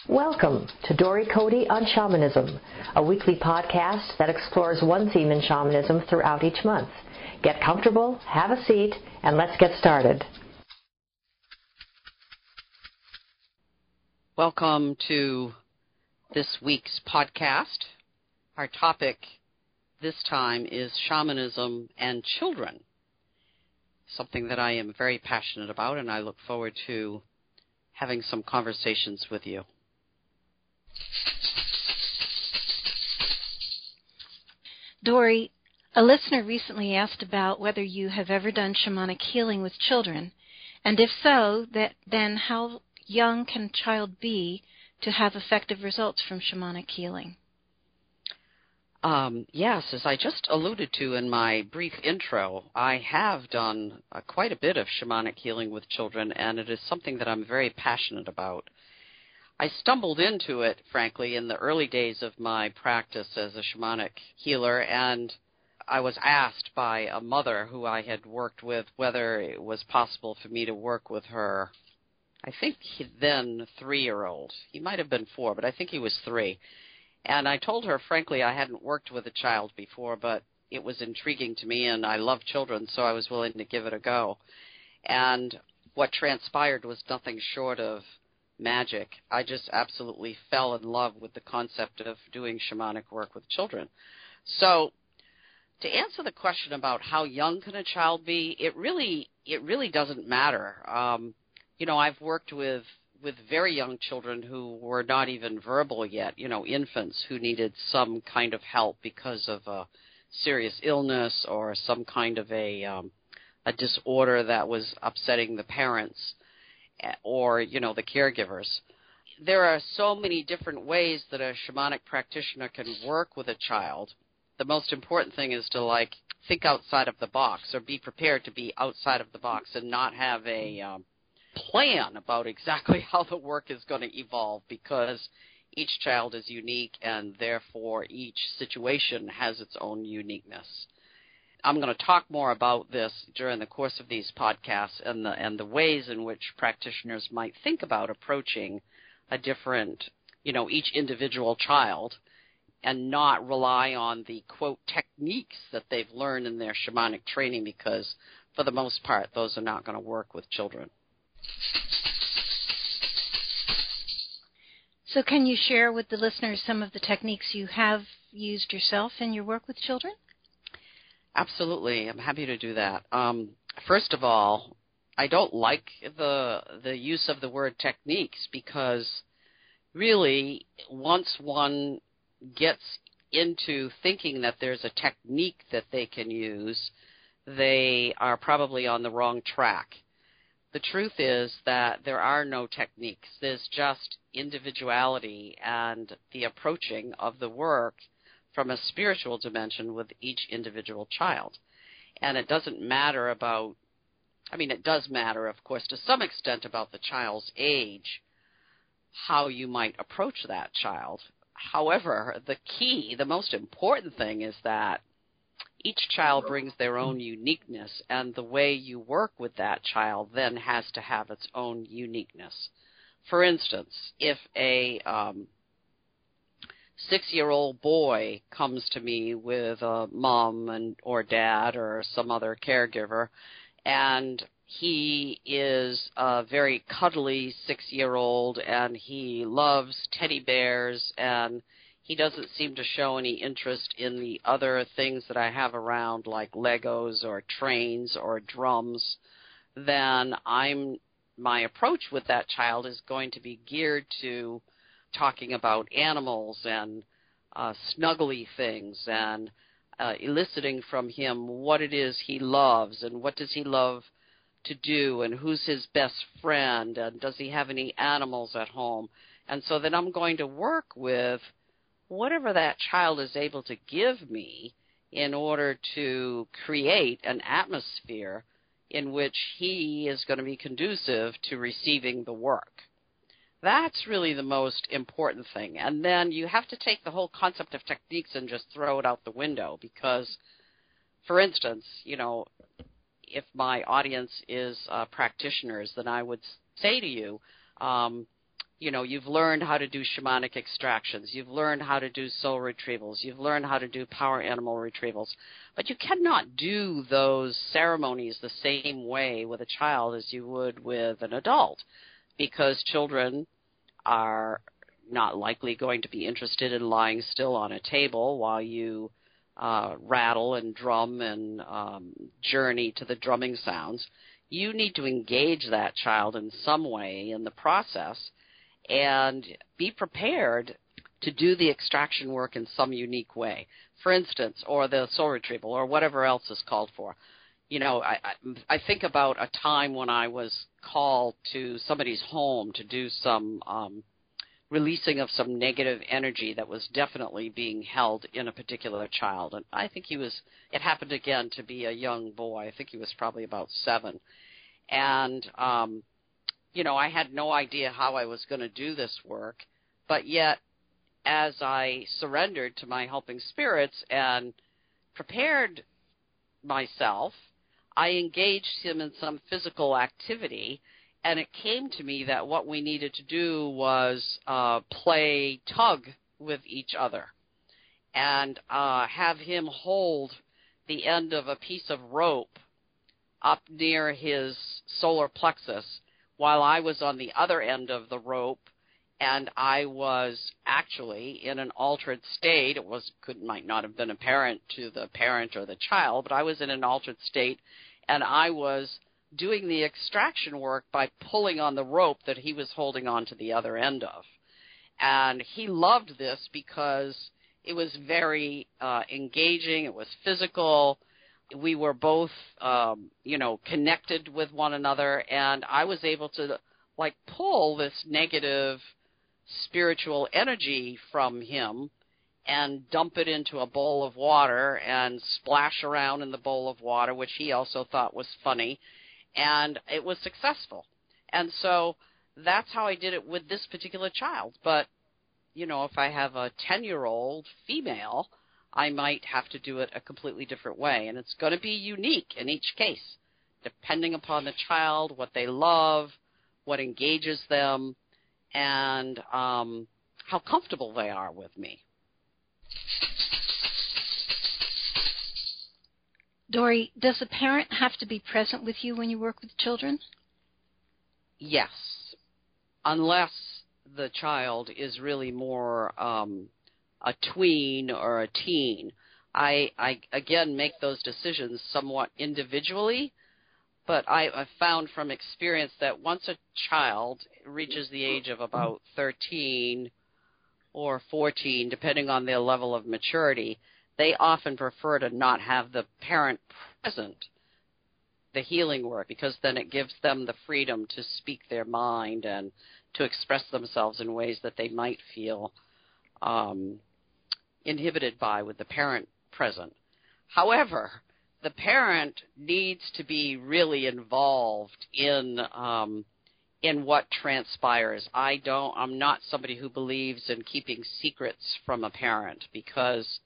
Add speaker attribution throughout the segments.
Speaker 1: Welcome to Dory Cote on Shamanism, a weekly podcast that explores one theme in shamanism throughout each month. Get comfortable, have a seat, and let's get started.
Speaker 2: Welcome to this week's podcast. Our topic this time is shamanism and children, something that I am very passionate about, and I look forward to having some conversations with you.
Speaker 3: Dory, a listener recently asked about whether you have ever done shamanic healing with children, and if so, then how young can a child be to have effective results from shamanic healing?
Speaker 2: Yes, as I just alluded to in my brief intro, I have done quite a bit of shamanic healing with children, and it is something that I'm very passionate about. I stumbled into it, frankly, in the early days of my practice as a shamanic healer, and I was asked by a mother who I had worked with whether it was possible for me to work with her, I think then 3-year-old. He might have been 4, but I think he was 3. And I told her, frankly, I hadn't worked with a child before, but it was intriguing to me, and I love children, so I was willing to give it a go. And what transpired was nothing short of magic. I just absolutely fell in love with the concept of doing shamanic work with children. So to answer the question about how young can a child be, it really doesn't matter. I've worked with very young children who were not even verbal yet, infants who needed some kind of help because of a serious illness or some kind of a disorder that was upsetting the parents or, the caregivers. There are so many different ways that a shamanic practitioner can work with a child. The most important thing is to, think outside of the box or be prepared to be outside of the box and not have a plan about exactly how the work is going to evolve, because each child is unique and therefore each situation has its own uniqueness. I'm going to talk more about this during the course of these podcasts and the ways in which practitioners might think about approaching a different, each individual child, and not rely on the, quote, techniques that they've learned in their shamanic training, because for the most part, those are not going to work with children.
Speaker 3: So can you share with the listeners some of the techniques you have used yourself in your work with children?
Speaker 2: Absolutely. I'm happy to do that. First of all, I don't like the use of the word techniques, because really once one gets into thinking that there's a technique that they can use, they are probably on the wrong track. The truth is that there are no techniques. There's just individuality and the approaching of the work from a spiritual dimension with each individual child. And it doesn't matter it does matter, of course, to some extent about the child's age, how you might approach that child. However, the most important thing is that each child brings their own uniqueness, and the way you work with that child then has to have its own uniqueness. For instance, if a 6-year-old boy comes to me with a mom or dad or some other caregiver, and he is a very cuddly 6-year-old, and he loves teddy bears, and he doesn't seem to show any interest in the other things that I have around, like Legos or trains or drums, then my approach with that child is going to be geared to talking about animals and snuggly things, and eliciting from him what it is he loves and what does he love to do and who's his best friend and does he have any animals at home. And so then I'm going to work with whatever that child is able to give me in order to create an atmosphere in which he is going to be conducive to receiving the work. That's really the most important thing. And then you have to take the whole concept of techniques and just throw it out the window, because, for instance, if my audience is practitioners, then I would say to you, You've learned how to do shamanic extractions. You've learned how to do soul retrievals. You've learned how to do power animal retrievals. But you cannot do those ceremonies the same way with a child as you would with an adult, because children are not likely going to be interested in lying still on a table while you rattle and drum and journey to the drumming sounds. You need to engage that child in some way in the process and be prepared to do the extraction work in some unique way, for instance, or the soul retrieval or whatever else is called for. I think about a time when I was called to somebody's home to do some releasing of some negative energy that was definitely being held in a particular child. And I think it happened again to be a young boy. I think he was probably about 7. And, I had no idea how I was going to do this work. But yet, as I surrendered to my helping spirits and prepared myself, I engaged him in some physical activity. And it came to me that what we needed to do was play tug with each other and have him hold the end of a piece of rope up near his solar plexus while I was on the other end of the rope, and I was actually in an altered state. It might not have been apparent to the parent or the child, but I was in an altered state, and I was doing the extraction work by pulling on the rope that he was holding on to the other end of. And he loved this because it was very engaging. It was physical. We were both, connected with one another, and I was able to, pull this negative spiritual energy from him and dump it into a bowl of water and splash around in the bowl of water, which he also thought was funny. And it was successful. And so that's how I did it with this particular child. But, if I have a 10-year-old female, I might have to do it a completely different way. And it's going to be unique in each case, depending upon the child, what they love, what engages them, and how comfortable they are with me.
Speaker 3: Dory, does a parent have to be present with you when you work with children?
Speaker 2: Yes, unless the child is really more a tween or a teen. I again, make those decisions somewhat individually, but I've found from experience that once a child reaches the age of about 13 or 14, depending on their level of maturity, they often prefer to not have the parent present, the healing work, because then it gives them the freedom to speak their mind and to express themselves in ways that they might feel inhibited by with the parent present. However, the parent needs to be really involved in what transpires. I'm not somebody who believes in keeping secrets from a parent, because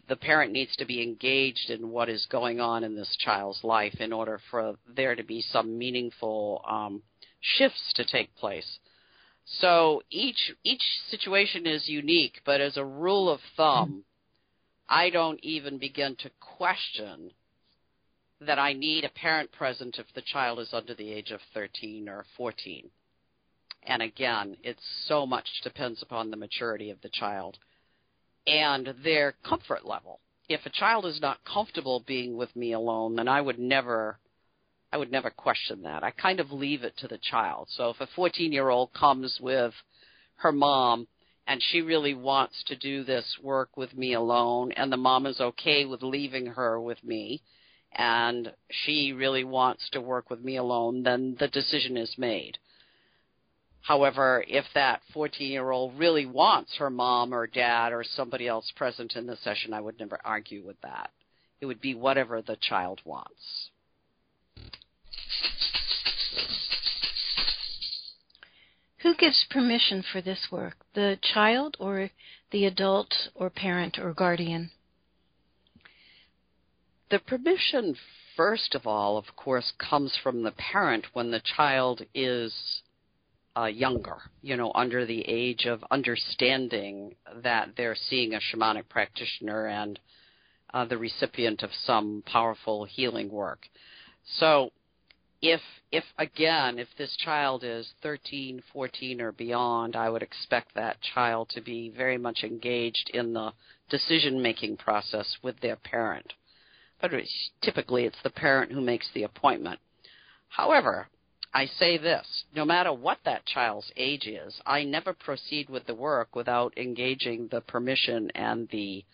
Speaker 2: the parent needs to be engaged in what is going on in this child's life in order for there to be some meaningful shifts to take place. So each situation is unique, but as a rule of thumb, I don't even begin to question that I need a parent present if the child is under the age of 13 or 14. And again, it so much depends upon the maturity of the child and their comfort level. If a child is not comfortable being with me alone, then I would never question that. I kind of leave it to the child. So if a 14-year-old comes with her mom and she really wants to do this work with me alone, and the mom is okay with leaving her with me, and she really wants to work with me alone, then the decision is made. However, if that 14-year-old really wants her mom or dad or somebody else present in the session, I would never argue with that. It would be whatever the child wants.
Speaker 3: Who gives permission for this work, the child or the adult or parent or guardian?
Speaker 2: The permission, first of all, of course, comes from the parent when the child is younger, under the age of understanding that they're seeing a shamanic practitioner and the recipient of some powerful healing work. So if this child is 13, 14, or beyond, I would expect that child to be very much engaged in the decision-making process with their parent. But typically it's the parent who makes the appointment. However, I say this, no matter what that child's age is, I never proceed with the work without engaging the permission and the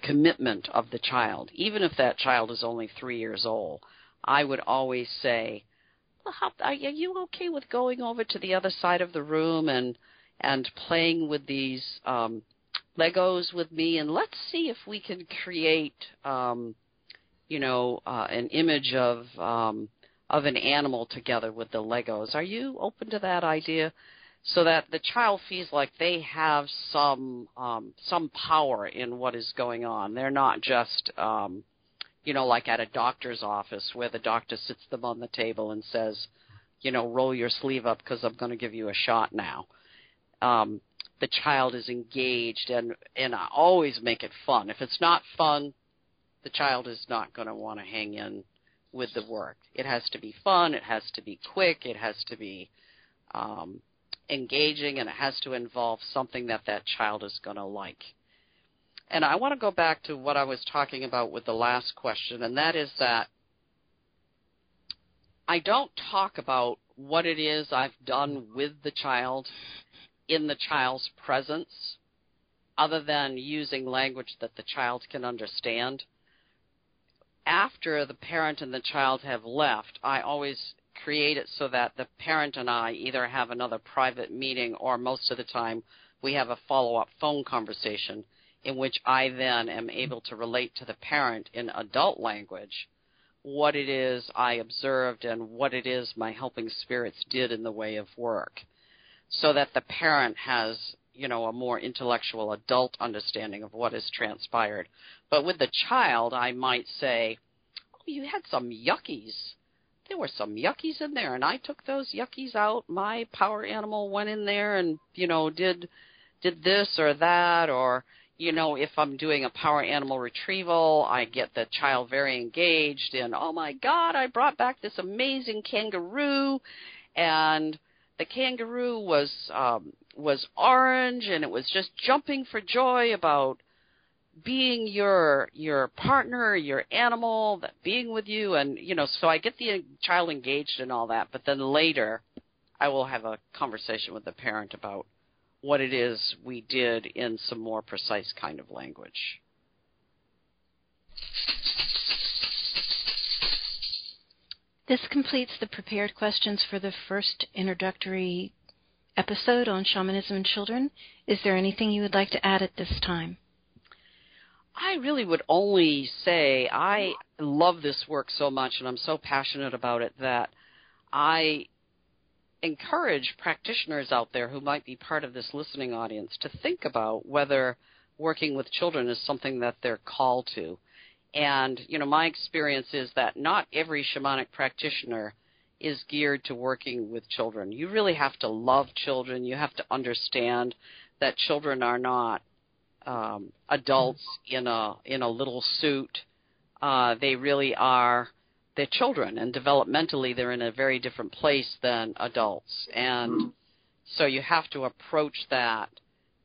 Speaker 2: commitment of the child. Even if that child is only 3 years old, I would always say, well, are you okay with going over to the other side of the room and playing with these Legos with me, and let's see if we can create, an image of an animal together with the Legos. Are you open to that idea? So that the child feels like they have some power in what is going on. They're not just, like at a doctor's office where the doctor sits them on the table and says, roll your sleeve up because I'm going to give you a shot now. The child is engaged, and I always make it fun. If it's not fun, the child is not going to want to hang in with the work. It has to be fun. It has to be quick. It has to be engaging, and it has to involve something that child is going to like. And I want to go back to what I was talking about with the last question, and that is that I don't talk about what it is I've done with the child in the child's presence, other than using language that the child can understand. After the parent and the child have left, I always create it so that the parent and I either have another private meeting, or most of the time we have a follow-up phone conversation in which I then am able to relate to the parent in adult language what it is I observed and what it is my helping spirits did in the way of work, so that the parent has, a more intellectual adult understanding of what has transpired. But with the child, I might say, oh, you had some yuckies. There were some yuckies in there, and I took those yuckies out. My power animal went in there and, did this or that. Or, if I'm doing a power animal retrieval, I get the child very engaged in, oh, my God, I brought back this amazing kangaroo, and the kangaroo was orange, and it was just jumping for joy about being your partner, your animal, that being with you. And, so I get the child engaged in all that. But then later I will have a conversation with the parent about what it is we did in some more precise kind of language.
Speaker 3: This completes the prepared questions for the first introductory episode on Shamanism and Children. Is there anything you would like to add at this time?
Speaker 2: I really would only say I love this work so much, and I'm so passionate about it, that I encourage practitioners out there who might be part of this listening audience to think about whether working with children is something that they're called to. And, my experience is that not every shamanic practitioner is geared to working with children. You really have to love children. You have to understand that children are not adults in a little suit. They really are, they're children, and developmentally they're in a very different place than adults. And so you have to approach that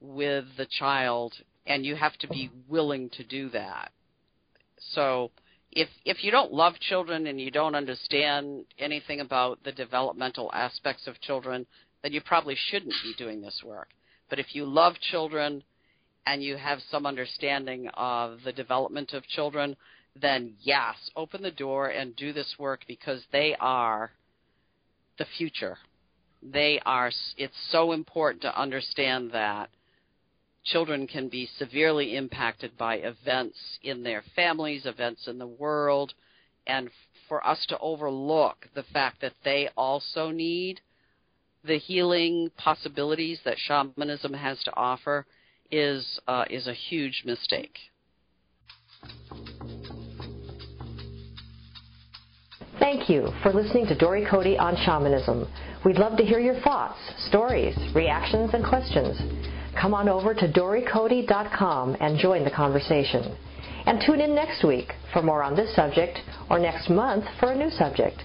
Speaker 2: with the child, and you have to be willing to do that. So if you don't love children and you don't understand anything about the developmental aspects of children, then you probably shouldn't be doing this work. But if you love children and you have some understanding of the development of children, then yes, open the door and do this work, because they are the future. It's so important to understand that children can be severely impacted by events in their families, events in the world, and for us to overlook the fact that they also need the healing possibilities that shamanism has to offer is a huge mistake.
Speaker 1: Thank you for listening to Dory Cote on Shamanism. We'd love to hear your thoughts, stories, reactions, and questions. Come on over to dorycote.com and join the conversation. And tune in next week for more on this subject, or next month for a new subject.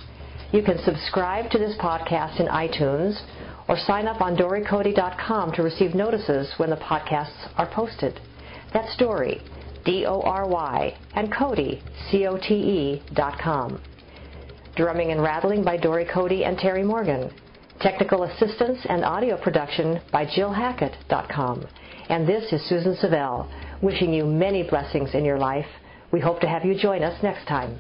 Speaker 1: You can subscribe to this podcast in iTunes or sign up on dorycote.com to receive notices when the podcasts are posted. That's Dory, D-O-R-Y, and Cote, C-O-T-E.com. Drumming and rattling by Dory Cote and Terry Morgan. Technical assistance and audio production by JillHackett.com. And this is Susan Savelle, wishing you many blessings in your life. We hope to have you join us next time.